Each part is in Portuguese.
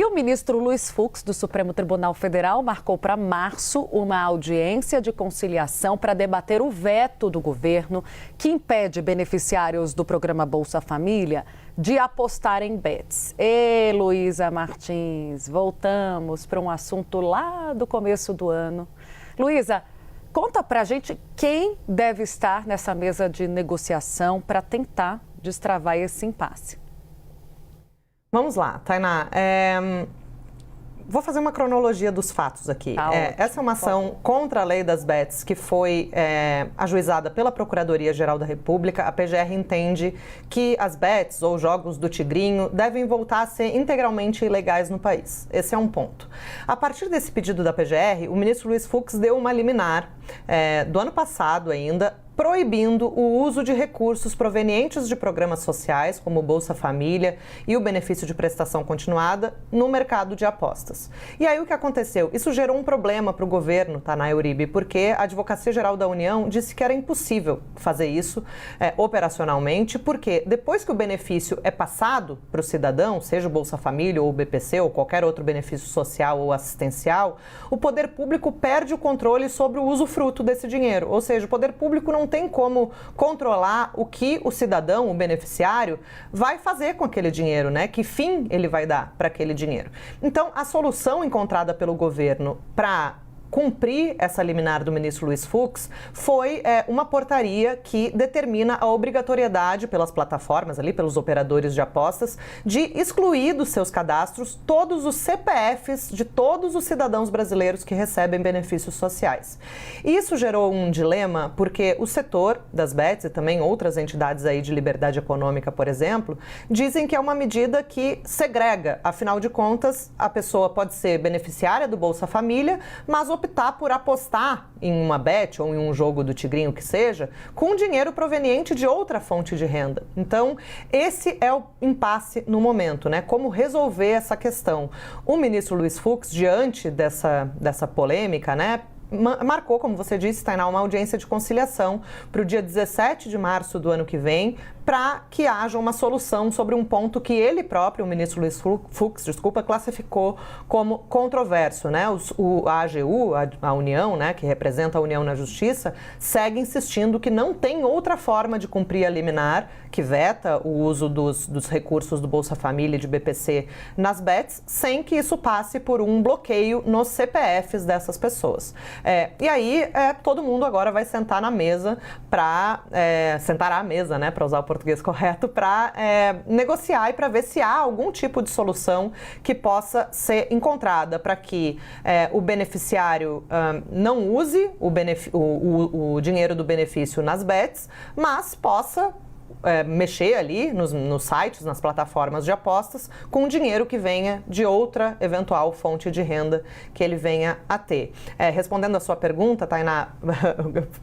E o ministro Luiz Fux, do Supremo Tribunal Federal, marcou para março uma audiência de conciliação para debater o veto do governo que impede beneficiários do programa Bolsa Família de apostar em bets. E Luísa Martins, voltamos para um assunto lá do começo do ano. Luísa, conta para a gente quem deve estar nessa mesa de negociação para tentar destravar esse impasse. Vamos lá, Tainá. Vou fazer uma cronologia dos fatos aqui. Essa é uma ação contra a lei das bets que foi ajuizada pela Procuradoria-Geral da República. A PGR entende que as bets ou jogos do tigrinho devem voltar a ser integralmente ilegais no país. Esse é um ponto. A partir desse pedido da PGR, o ministro Luiz Fux deu uma liminar do ano passado ainda, proibindo o uso de recursos provenientes de programas sociais, como o Bolsa Família e o benefício de prestação continuada, no mercado de apostas. E aí o que aconteceu? Isso gerou um problema para o governo, Tainá Uribe, porque a Advocacia Geral da União disse que era impossível fazer isso operacionalmente, porque depois que o benefício é passado para o cidadão, seja o Bolsa Família ou o BPC ou qualquer outro benefício social ou assistencial, o poder público perde o controle sobre o usufruto desse dinheiro, ou seja, o poder público não tem como controlar o que o cidadão, o beneficiário, vai fazer com aquele dinheiro, né? Que fim ele vai dar para aquele dinheiro. Então, a solução encontrada pelo governo para cumprir essa liminar do ministro Luiz Fux foi uma portaria que determina a obrigatoriedade pelas plataformas, ali pelos operadores de apostas, de excluir dos seus cadastros todos os CPFs de todos os cidadãos brasileiros que recebem benefícios sociais. Isso gerou um dilema porque o setor das bets e também outras entidades aí de liberdade econômica, por exemplo, dizem que é uma medida que segrega. Afinal de contas, a pessoa pode ser beneficiária do Bolsa Família, mas optar por apostar em uma bet ou em um jogo do tigrinho que seja, com dinheiro proveniente de outra fonte de renda. Então, esse é o impasse no momento, né? Como resolver essa questão? O ministro Luiz Fux, diante dessa polêmica, né, marcou, como você disse, Tainá, uma audiência de conciliação para o dia 17 de março do ano que vem, para que haja uma solução sobre um ponto que ele próprio, o ministro Luiz Fux, classificou como controverso, né? A AGU, a União, né, que representa a União na Justiça, segue insistindo que não tem outra forma de cumprir a liminar que veta o uso dos recursos do Bolsa Família e de BPC nas bets, sem que isso passe por um bloqueio nos CPFs dessas pessoas. E aí, todo mundo agora vai sentar na mesa sentar à mesa, né, para usar o português correto, para negociar e para ver se há algum tipo de solução que possa ser encontrada para que o beneficiário não use o dinheiro do benefício nas bets, mas possa mexer ali nos sites, nas plataformas de apostas, com dinheiro que venha de outra eventual fonte de renda que ele venha a ter. Respondendo a sua pergunta, Tainá,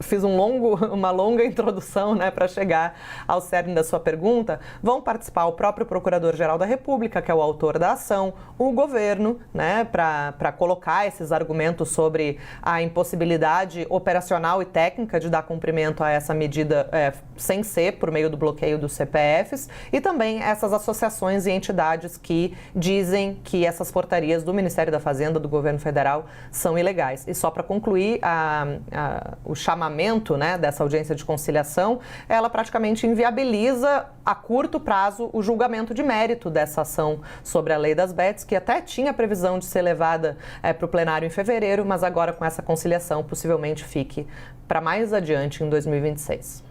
fiz uma longa introdução, né, para chegar ao cerne da sua pergunta. Vão participar o próprio Procurador-Geral da República, que é o autor da ação, o governo, né, para colocar esses argumentos sobre a impossibilidade operacional e técnica de dar cumprimento a essa medida sem ser por meio do bloqueio dos CPFs, e também essas associações e entidades que dizem que essas portarias do Ministério da Fazenda, do governo federal, são ilegais. E só para concluir, o chamamento, né, dessa audiência de conciliação, ela praticamente inviabiliza a curto prazo o julgamento de mérito dessa ação sobre a lei das bets, que até tinha previsão de ser levada para o plenário em fevereiro, mas agora com essa conciliação possivelmente fique para mais adiante em 2026.